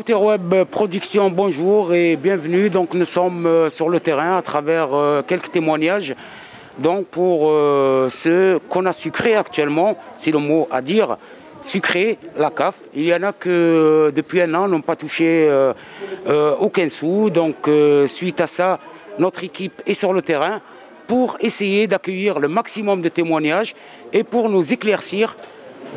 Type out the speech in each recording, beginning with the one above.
Outer Web Production, bonjour et bienvenue. Donc nous sommes sur le terrain à travers quelques témoignages. Donc pour ce qu'on a sucré actuellement, c'est le mot à dire, sucré, la CAF. Il y en a que depuis un an n'ont pas touché aucun sou. Donc suite à ça, notre équipe est sur le terrain pour essayer d'accueillir le maximum de témoignages et pour nous éclaircir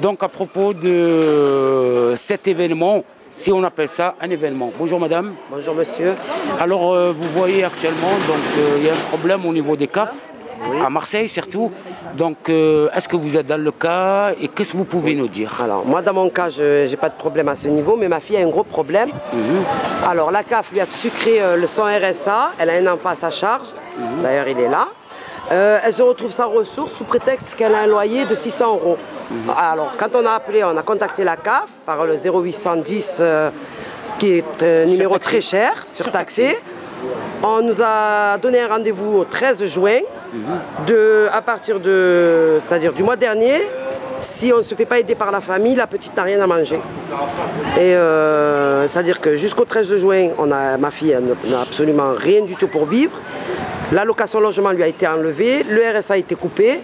donc à propos de cet événement, si on appelle ça un événement. Bonjour madame. Bonjour monsieur. Alors vous voyez actuellement, il y a un problème au niveau des CAF, oui, à Marseille surtout. Donc est-ce que vous êtes dans le cas et qu'est-ce que vous pouvez nous dire? Alors moi dans mon cas, je n'ai pas de problème à ce niveau, mais ma fille a un gros problème. Alors la CAF lui a sucré son RSA, elle a un enfant à sa charge, d'ailleurs il est là. Elle se retrouve sans ressources sous prétexte qu'elle a un loyer de 600 €. Alors quand on a appelé, on a contacté la CAF par le 0810, ce qui est un numéro très cher, surtaxé. On nous a donné un rendez-vous au 13 juin, à partir de, c'est-à-dire du mois dernier. Si on ne se fait pas aider par la famille, la petite n'a rien à manger. Et c'est-à-dire que jusqu'au 13 juin, ma fille n'a absolument rien du tout pour vivre. L'allocation logement lui a été enlevée, le RSA a été coupé,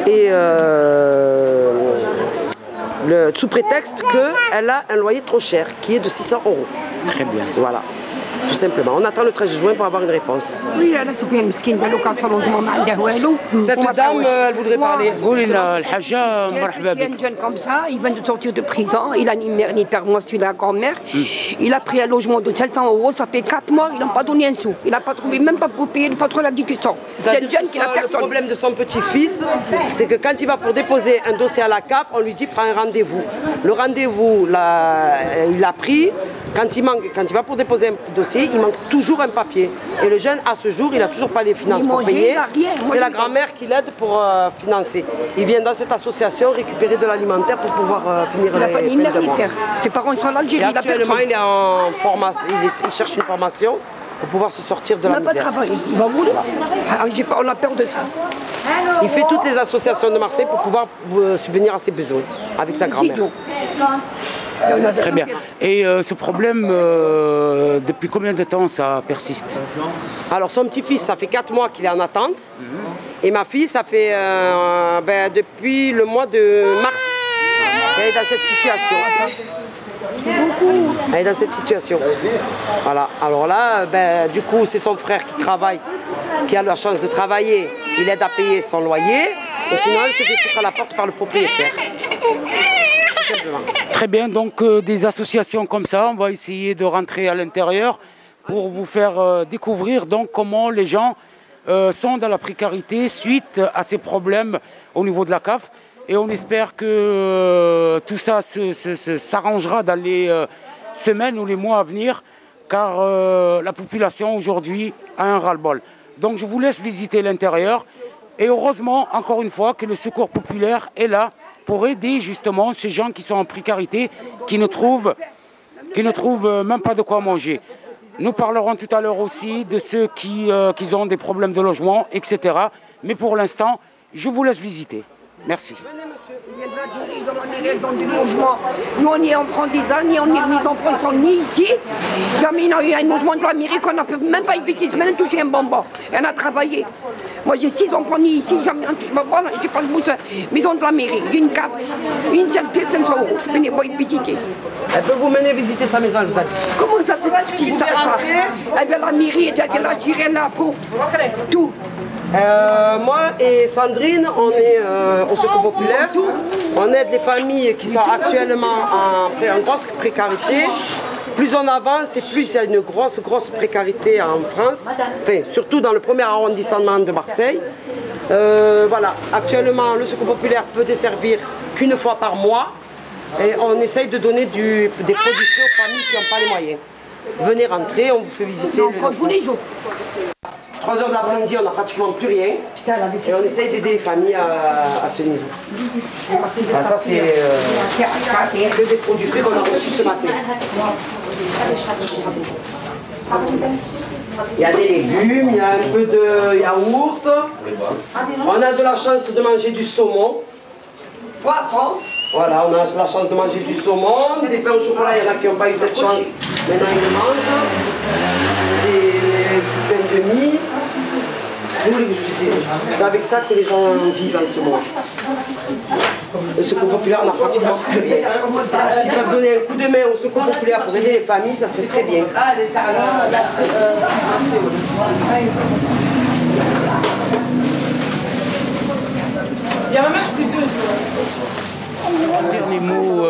et sous prétexte qu'elle a un loyer trop cher, qui est de 600 €. Très bien. Voilà, tout simplement. On attend le 13 juin pour avoir une réponse. Oui, elle a souffert une skin d'allocation logement. Cette dame, elle voudrait parler. Il y a un jeune comme ça, il vient de sortir de prison, il a ni mère ni père, moi je suis la grand-mère. Il a pris un logement de 700 €, ça fait 4 mois, ils n'ont pas donné un sou. Il n'a pas trouvé, même pas pour payer, le patron a dit du sang. C'est un jeune qui n'a personne. Le problème de son petit-fils, c'est que quand il va pour déposer un dossier à la CAF, on lui dit prends un rendez-vous. Le rendez-vous, il l'a pris. Quand il va pour déposer un dossier, il manque toujours un papier. Et le jeune, à ce jour, il n'a toujours pas les finances pour payer. C'est la grand-mère qui l'aide pour financer. Il vient dans cette association récupérer de l'alimentaire pour pouvoir finir les fins de mois. Ses parents sont en Algérie. Actuellement, il est en formation. Il cherche une formation pour pouvoir se sortir de la misère. Il n'a pas travaillé. Il va mourir. On a peur de ça. Il fait toutes les associations de Marseille pour pouvoir subvenir à ses besoins avec sa grand-mère. Très bien. Et ce problème, depuis combien de temps ça persiste? Alors son petit-fils, ça fait 4 mois qu'il est en attente. Et ma fille, ça fait depuis le mois de mars qu'elle est dans cette situation. Elle est dans cette situation. Voilà. Alors là, du coup, c'est son frère qui travaille, qui a la chance de travailler. Il aide à payer son loyer. Et sinon, elle se fait foutre à la porte par le propriétaire. Très bien, donc des associations comme ça, on va essayer de rentrer à l'intérieur pour vous faire découvrir donc comment les gens sont dans la précarité suite à ces problèmes au niveau de la CAF. Et on espère que tout ça s'arrangera dans les semaines ou les mois à venir, car la population aujourd'hui a un ras-le-bol. Donc je vous laisse visiter l'intérieur et heureusement, encore une fois, que le Secours populaire est là pour aider justement ces gens qui sont en précarité, qui ne trouvent même pas de quoi manger. Nous parlerons tout à l'heure aussi de ceux qui ont des problèmes de logement, etc. Mais pour l'instant, je vous laisse visiter. Merci. Nous on est en apprentissage, ni on est mis en France, ni ici. Jamais il y a eu un logement de la mairie qu'on n'a fait même pas une petite semaine, touché un bonbon. Et on a travaillé. Moi j'ai 6 enfants ni ici, jamais on touche ma bonne, j'ai pas de bouche. Maison de la mairie, une cave, une seule pièce, 500 €. Venez voir visiter. Elle peut vous mener visiter sa maison, elle vous a dit. Comment ça se fait ça? Elle vient à la mairie, elle a tiré la peau. Tout. Moi et Sandrine, on est au Secours populaire. On aide les familles qui sont actuellement en grosse précarité. Plus on avance et plus il y a une grosse précarité en France, enfin, surtout dans le premier arrondissement de Marseille. Voilà, actuellement le Secours populaire peut desservir qu'une fois par mois et on essaye de donner des produits aux familles qui n'ont pas les moyens. Venez rentrer, on vous fait visiter. Tous les jours. 3 h de l'après-midi, on n'a pratiquement plus rien. Et on essaye d'aider les familles à ce niveau. Ah, ça, c'est que des produits frais qu'on a reçus ce matin. Il y a des légumes, il y a un peu de yaourt. On a de la chance de manger du saumon. Poisson. Voilà, on a la chance de manger du saumon, des pains au chocolat, il y en a qui n'ont pas eu cette chance, maintenant ils le mangent, du pain de mie. Vous voulez que je vous dise, c'est avec ça que les gens vivent en ce moment. Le secours populaire n'a pratiquement plus rien. S'ils peuvent donner un coup de main au secours populaire pour aider les familles, ça serait très bien. Un dernier mot,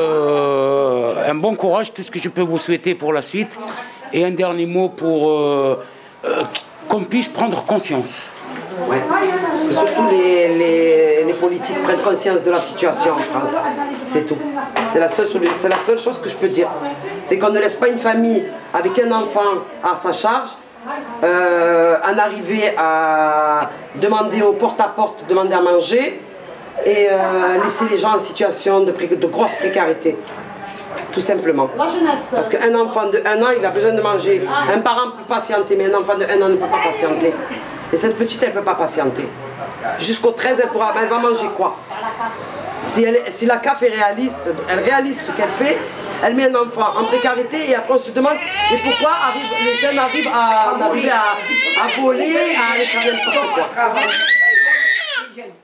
un bon courage, tout ce que je peux vous souhaiter pour la suite. Et un dernier mot pour qu'on puisse prendre conscience. Ouais. Et surtout les politiques prennent conscience de la situation en France. C'est tout. C'est la seule chose que je peux dire. C'est qu'on ne laisse pas une famille avec un enfant à sa charge en arriver à demander au porte-à-porte, demander à manger et laisser les gens en situation de grosse précarité. Tout simplement. Parce qu'un enfant de 1 an, il a besoin de manger. Un parent peut patienter, mais un enfant de 1 an ne peut pas patienter. Et cette petite, elle ne peut pas patienter. Jusqu'au 13, elle va manger quoi? Si la CAF est réaliste, elle réalise ce qu'elle fait, elle met un enfant en précarité et après on se demande mais pourquoi les jeunes arrivent à voler, à aller faire n'importe quoi.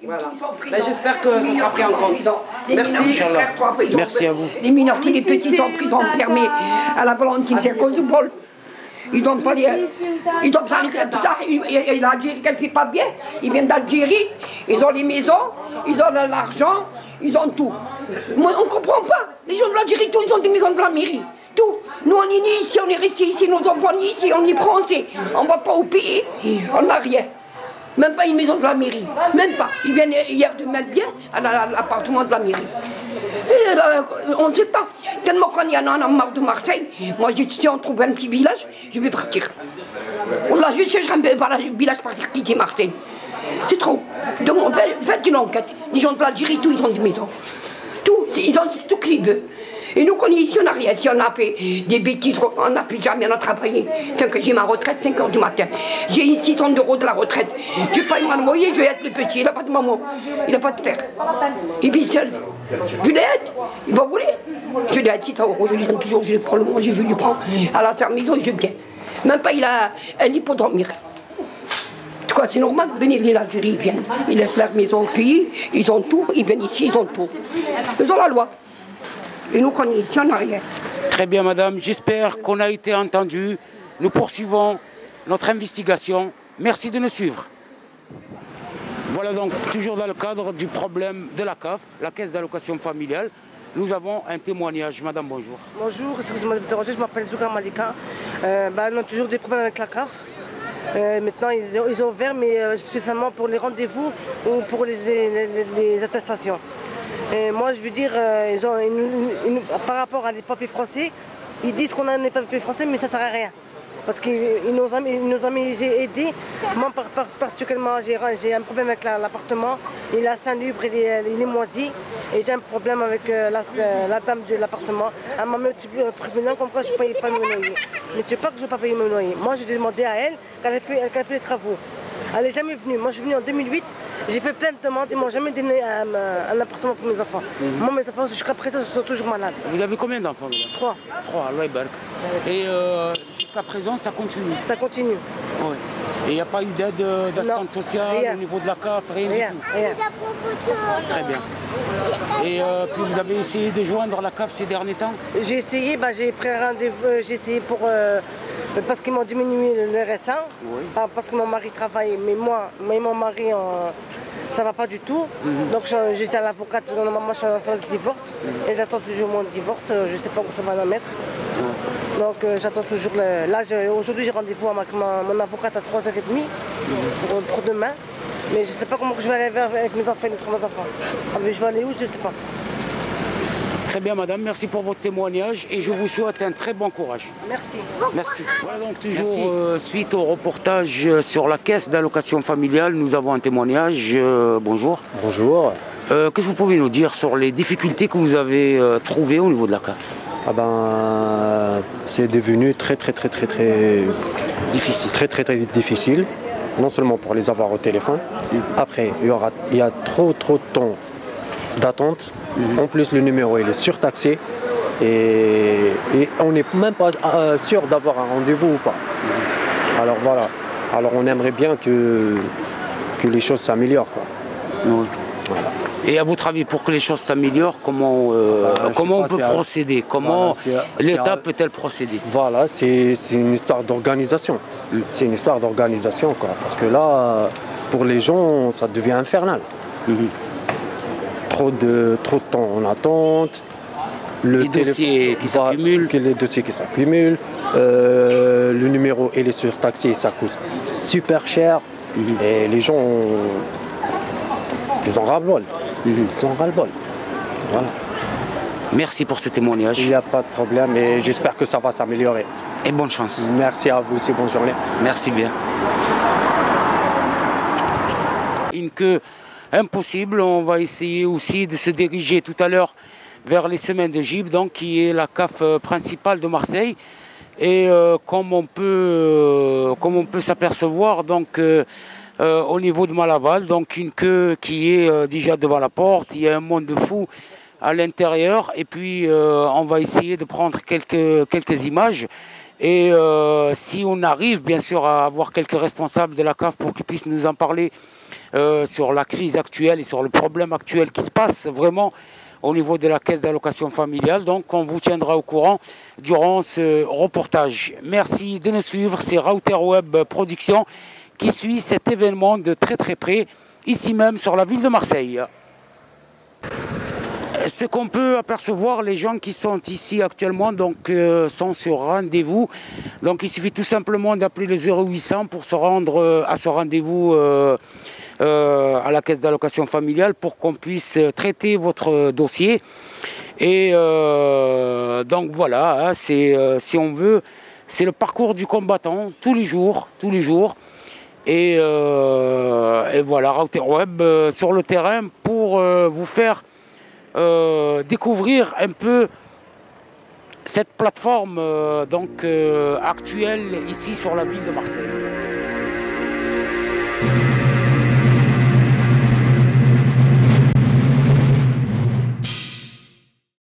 Voilà. Ben, j'espère que ça sera pris en compte. Merci. Merci à vous. Les mineurs, tous les petits sont pris en fermé à la Valentine, c'est cause du bol. Ils doivent aller et l'Algérie qu'elle ne fait pas bien. Ils viennent d'Algérie, ils ont les maisons, ils ont l'argent, ils ont tout. Moi, on ne comprend pas. Les gens de l'Algérie, tous, ils ont des maisons de la mairie. Tout. Nous, on est nés ici, on est restés ici, nos enfants nés ici, on est français. On ne va pas au pays, on n'a rien. Même pas une maison de la mairie, même pas. Ils viennent hier de mettre bien à l'appartement de la mairie. Et là, on ne sait pas. Tellement qu'on y en a marre de Marseille, moi je dis si on trouve un petit village, je vais partir. Là, je cherche un village pour quitter Marseille. C'est trop. Donc, faites une enquête. Les gens de l'Algérie, tous ils ont des maisons. Tout, ils ont tout ce qu'ils veulent. Et nous, qu'on est ici, on n'a rien. Si on a fait des bêtises, on n'a plus jamais, on a travaillé. Tant que j'ai ma retraite, 5 h du matin. J'ai 600 € de la retraite. Je paye ma moyenne, je vais être le petit. Il n'a pas de maman, il n'a pas de père. Il vit seul. Je l'aide, il va voler. Je l'aide 600 €, je lui donne toujours, je lui prends le manger, je lui prends à la maison, je viens. Même pas, il a un lit pour dormir. Tu crois, c'est normal, venez l'Algérie, ils viennent. Ils laissent leur maison au pays, ils ont tout, ils viennent ici, ils ont tout. Ils ont la loi. Et nous, quand on est ici, on n'a rien. Très bien, madame. J'espère qu'on a été entendu. Nous poursuivons notre investigation. Merci de nous suivre. Voilà donc, toujours dans le cadre du problème de la CAF, la Caisse d'allocation familiale. Nous avons un témoignage. Madame, bonjour. Bonjour, excusez-moi de vous déranger, je m'appelle Zouga Malika. On a toujours des problèmes avec la CAF. Maintenant, ils ont ouvert, mais spécialement pour les rendez-vous ou pour les attestations. Et moi, je veux dire, par rapport à les papiers français, ils disent qu'on a des papiers français, mais ça ne sert à rien. Parce qu'ils nous ont aidés. Moi, particulièrement, j'ai un problème avec l'appartement. Il est insalubre, il est moisi. Et j'ai un problème avec la dame de l'appartement. Elle m'a mis au tribunal comme quoi je ne payais pas mon loyer. Mais ce n'est pas que je ne vais pas payer mon loyer. Moi, j'ai demandé à elle qu'elle fait les travaux. Elle n'est jamais venue. Moi, je suis venue en 2008. J'ai fait plein de demandes. Ils ne m'ont jamais donné un appartement pour mes enfants. Moi, mes enfants, jusqu'à présent, sont toujours malades. Vous avez combien d'enfants? 3. 3, Allah Ibarak. Et jusqu'à présent, ça continue? Ça continue. Oui. Et il n'y a pas eu d'aide d'assistance sociale au niveau de la CAF, rien du tout? Rien. Très bien. Et puis vous avez essayé de joindre la CAF ces derniers temps? J'ai essayé, j'ai pris un rendez-vous, j'ai essayé parce qu'ils m'ont diminué le RSA, oui. Parce que mon mari travaille, mais moi et mon mari, ça ne va pas du tout. Donc j'étais à l'avocate, normalement je suis en instance de divorce, et j'attends toujours mon divorce, je ne sais pas où ça va en mettre. Donc j'attends toujours, là aujourd'hui j'ai rendez-vous avec mon avocate à 3h30 pour demain. Mais je ne sais pas comment je vais aller avec mes enfants, les 3 enfants. Je vais aller où, je ne sais pas. Très bien, madame. Merci pour votre témoignage et je vous souhaite un très bon courage. Merci. Merci. Voilà donc toujours suite au reportage sur la caisse d'allocation familiale, nous avons un témoignage. Bonjour. Bonjour. Qu'est-ce que vous pouvez nous dire sur les difficultés que vous avez trouvées au niveau de la CAF? C'est devenu très difficile. Très difficile. Non seulement pour les avoir au téléphone, après il y a trop de temps d'attente. En plus, le numéro il est surtaxé et on n'est même pas sûr d'avoir un rendez-vous ou pas. Alors voilà. Alors on aimerait bien que les choses s'améliorent, quoi. Oui. Voilà. Et à votre avis, pour que les choses s'améliorent, comment on peut procéder? Comment l'État peut-elle procéder? Voilà, c'est une histoire d'organisation. C'est une histoire d'organisation, quoi. Parce que là, pour les gens, ça devient infernal. Trop de temps en attente. Les dossiers qui s'accumulent. Les dossiers qui s'accumulent. Le numéro et les surtaxés, ça coûte super cher. Et les gens, ils en ras-le-bol. Ils en ras-le-bol. Voilà. Merci pour ce témoignage. Il n'y a pas de problème et j'espère que ça va s'améliorer. Et bonne chance. Merci à vous aussi, bonne journée. Merci bien. Une queue impossible, on va essayer aussi de se diriger tout à l'heure vers les semaines de Gibes, donc qui est la CAF principale de Marseille. Et comme on peut s'apercevoir, donc au niveau de Malaval, donc une queue qui est déjà devant la porte, il y a un monde de fou à l'intérieur, et puis on va essayer de prendre quelques images. Et si on arrive bien sûr à avoir quelques responsables de la CAF pour qu'ils puissent nous en parler sur la crise actuelle et sur le problème actuel qui se passe vraiment au niveau de la caisse d'allocation familiale. Donc on vous tiendra au courant durant ce reportage. Merci de nous suivre, c'est Router Web Production qui suit cet événement de très très près, ici même sur la ville de Marseille. Ce qu'on peut apercevoir, les gens qui sont ici actuellement donc, sont sur rendez-vous. Donc il suffit tout simplement d'appeler le 0800 pour se rendre à ce rendez-vous à la caisse d'allocation familiale pour qu'on puisse traiter votre dossier. Et donc voilà, hein, c'est si on veut, c'est le parcours du combattant tous les jours. Et voilà, Router Web sur le terrain pour vous faire découvrir un peu cette plateforme actuelle ici sur la ville de Marseille.